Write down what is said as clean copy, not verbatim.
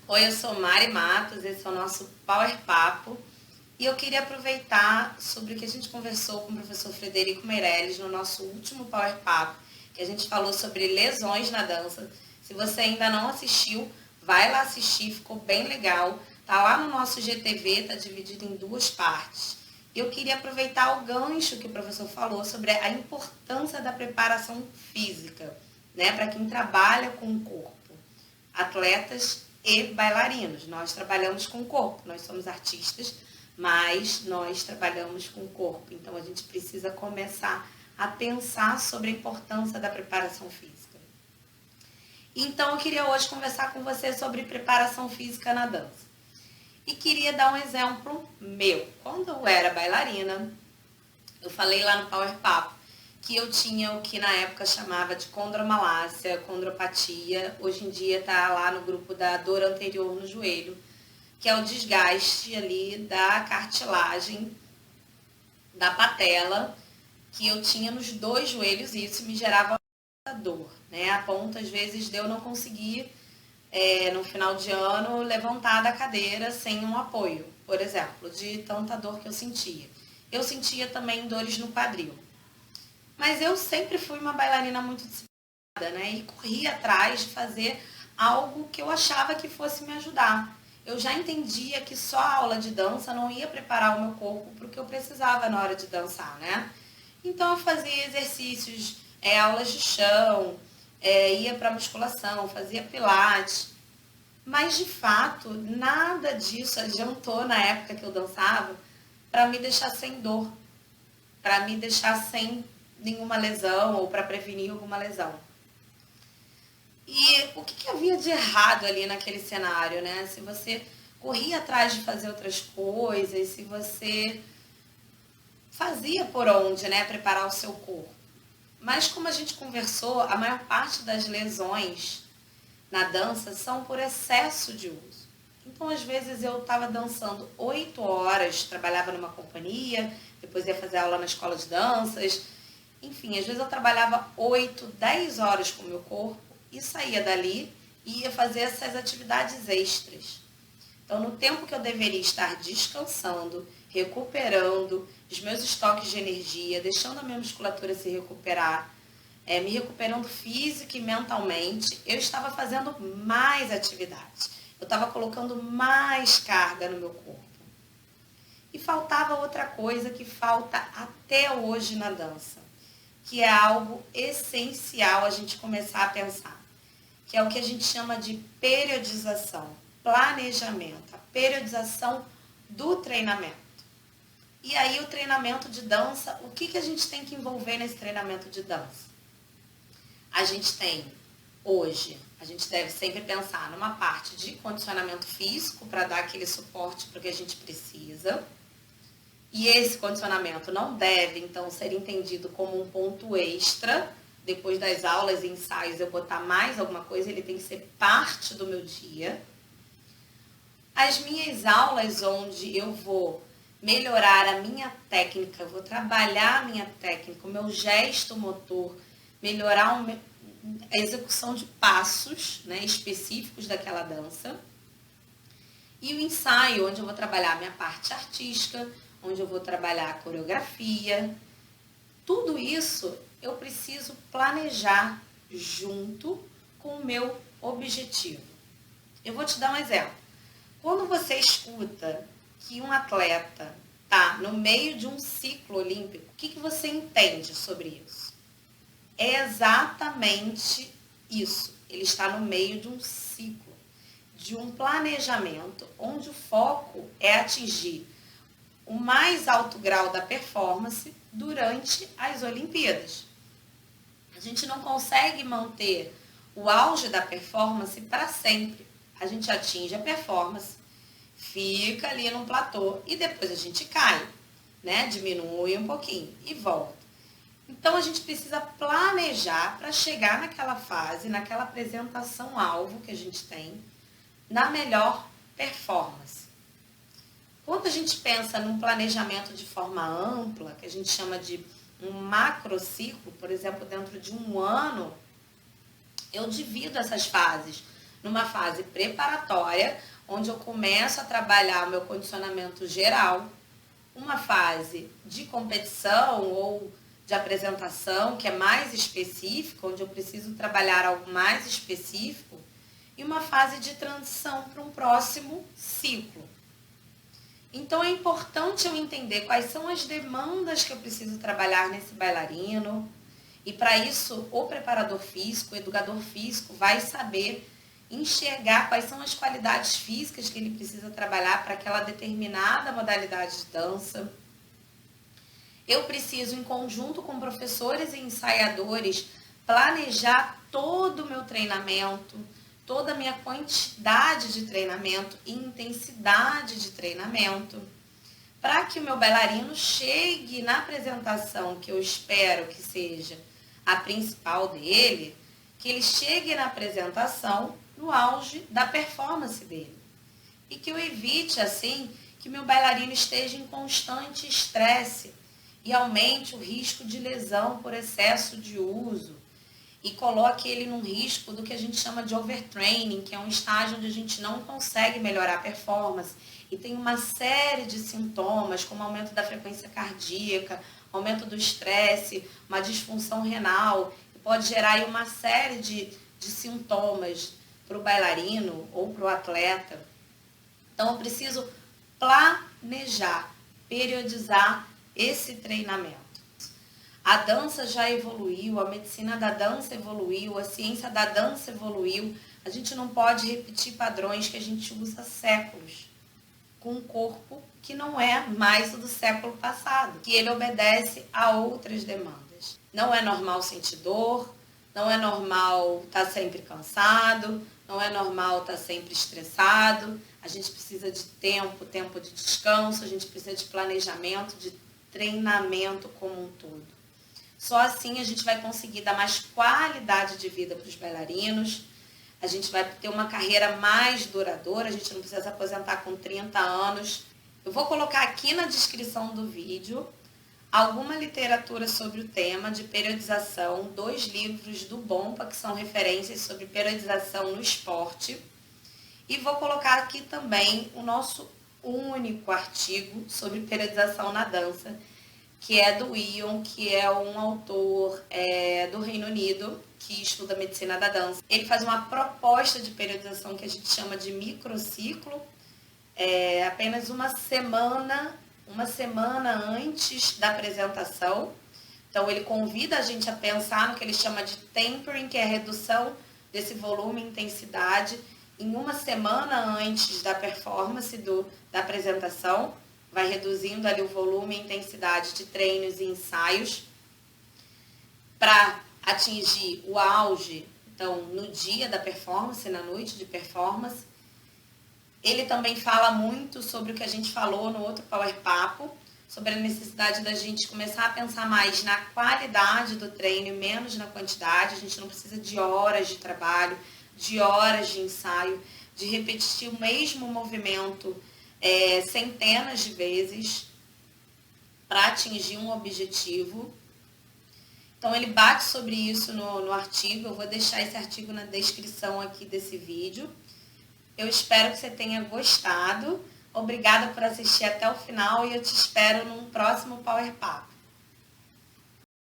Oi, eu sou Mari Matos, esse é o nosso Power Papo e eu queria aproveitar sobre o que a gente conversou com o professor Frederico Meirelles no nosso último Power Papo, que a gente falou sobre lesões na dança. Se você ainda não assistiu, vai lá assistir, ficou bem legal. Tá lá no nosso GTV, tá dividido em duas partes. E eu queria aproveitar o gancho que o professor falou sobre a importância da preparação física, né, para quem trabalha com o corpo, atletas e bailarinos. Nós trabalhamos com o corpo, nós somos artistas, mas nós trabalhamos com o corpo. Então a gente precisa começar a pensar sobre a importância da preparação física. Então eu queria hoje conversar com você sobre preparação física na dança. E queria dar um exemplo meu. Quando eu era bailarina, eu falei lá no Power Papo que eu tinha o que na época chamava de condromalácia, condropatia. Hoje em dia está lá no grupo da dor anterior no joelho, que é o desgaste ali da cartilagem da patela que eu tinha nos dois joelhos e isso me gerava dor, né? A ponto, às vezes, de eu não conseguir, no final de ano, levantar da cadeira sem um apoio, por exemplo, de tanta dor que eu sentia. Eu sentia também dores no quadril. Mas eu sempre fui uma bailarina muito disciplinada, né? E corria atrás de fazer algo que eu achava que fosse me ajudar. Eu já entendia que só a aula de dança não ia preparar o meu corpo para o que eu precisava na hora de dançar, né? Então eu fazia exercícios, aulas de chão, ia para musculação, fazia pilates. Mas de fato, nada disso adiantou na época que eu dançava para me deixar sem dor, para me deixar sem nenhuma lesão ou para prevenir alguma lesão. E o que havia de errado ali naquele cenário, né? Se você corria atrás de fazer outras coisas, se você fazia por onde, né, preparar o seu corpo. Mas como a gente conversou, a maior parte das lesões na dança são por excesso de uso. Então, às vezes, eu estava dançando 8 horas, trabalhava numa companhia, depois ia fazer aula na escola de danças. Enfim, às vezes eu trabalhava 8, 10 horas com o meu corpo e saía dali e ia fazer essas atividades extras. Então, no tempo que eu deveria estar descansando, recuperando os meus estoques de energia, deixando a minha musculatura se recuperar, me recuperando física e mentalmente, eu estava fazendo mais atividades. Eu estava colocando mais carga no meu corpo. E faltava outra coisa que falta até hoje na dança, que é algo essencial a gente começar a pensar, que é o que a gente chama de periodização, planejamento, a periodização do treinamento. E aí o treinamento de dança, o que a gente tem que envolver nesse treinamento de dança? A gente tem, hoje, a gente deve sempre pensar numa parte de condicionamento físico para dar aquele suporte para o que a gente precisa. E esse condicionamento não deve, então, ser entendido como um ponto extra. Depois das aulas e ensaios eu botar mais alguma coisa, ele tem que ser parte do meu dia. As minhas aulas onde eu vou melhorar a minha técnica, vou trabalhar a minha técnica, o meu gesto motor, melhorar a execução de passos, né, específicos daquela dança. E o ensaio, onde eu vou trabalhar a minha parte artística, onde eu vou trabalhar a coreografia. Tudo isso eu preciso planejar junto com o meu objetivo. Eu vou te dar um exemplo. Quando você escuta que um atleta está no meio de um ciclo olímpico, o que você entende sobre isso? É exatamente isso. Ele está no meio de um ciclo, de um planejamento, onde o foco é atingir o mais alto grau da performance durante as Olimpíadas. A gente não consegue manter o auge da performance para sempre. A gente atinge a performance, fica ali num platô e depois a gente cai, né? Diminui um pouquinho e volta. Então, a gente precisa planejar para chegar naquela fase, naquela apresentação-alvo que a gente tem, na melhor performance. Quando a gente pensa num planejamento de forma ampla, que a gente chama de um macrociclo, por exemplo, dentro de um ano, eu divido essas fases numa fase preparatória, onde eu começo a trabalhar o meu condicionamento geral, uma fase de competição ou de apresentação, que é mais específica, onde eu preciso trabalhar algo mais específico, e uma fase de transição para um próximo ciclo. Então é importante eu entender quais são as demandas que eu preciso trabalhar nesse bailarino, e para isso o preparador físico, o educador físico vai saber enxergar quais são as qualidades físicas que ele precisa trabalhar para aquela determinada modalidade de dança. Eu preciso, em conjunto com professores e ensaiadores, planejar todo o meu treinamento, toda a minha quantidade de treinamento e intensidade de treinamento, para que o meu bailarino chegue na apresentação, que eu espero que seja a principal dele, que ele chegue na apresentação no auge da performance dele. E que eu evite, assim, que meu bailarino esteja em constante estresse e aumente o risco de lesão por excesso de uso e coloque ele num risco do que a gente chama de overtraining, que é um estágio onde a gente não consegue melhorar a performance e tem uma série de sintomas, como aumento da frequência cardíaca, aumento do estresse, uma disfunção renal, que pode gerar aí uma série de sintomas para o bailarino ou para o atleta. Então, eu preciso planejar, periodizar esse treinamento. A dança já evoluiu, a medicina da dança evoluiu, a ciência da dança evoluiu. A gente não pode repetir padrões que a gente usa há séculos, com um corpo que não é mais o do século passado, que ele obedece a outras demandas. Não é normal sentir dor, não é normal estar sempre cansado, não é normal estar sempre estressado. A gente precisa de tempo de descanso, a gente precisa de planejamento, de treinamento como um todo. Só assim a gente vai conseguir dar mais qualidade de vida para os bailarinos, a gente vai ter uma carreira mais duradoura, a gente não precisa se aposentar com 30 anos. Eu vou colocar aqui na descrição do vídeo alguma literatura sobre o tema de periodização, 2 livros do Bompa, que são referências sobre periodização no esporte. E vou colocar aqui também o nosso único artigo sobre periodização na dança, que é do Ion, que é um autor do Reino Unido, que estuda medicina da dança. Ele faz uma proposta de periodização que a gente chama de microciclo, apenas uma semana antes da apresentação. Então, ele convida a gente a pensar no que ele chama de tempering, que é a redução desse volume e intensidade, em uma semana antes da performance da apresentação. Vai reduzindo ali o volume e intensidade de treinos e ensaios para atingir o auge, então, no dia da performance, na noite de performance. Ele também fala muito sobre o que a gente falou no outro Power Papo, sobre a necessidade da gente começar a pensar mais na qualidade do treino e menos na quantidade. A gente não precisa de horas de trabalho, de horas de ensaio, de repetir o mesmo movimento centenas de vezes para atingir um objetivo. Então, ele bate sobre isso no artigo. Eu vou deixar esse artigo na descrição aqui desse vídeo. Eu espero que você tenha gostado. Obrigada por assistir até o final e eu te espero num próximo Power Papo.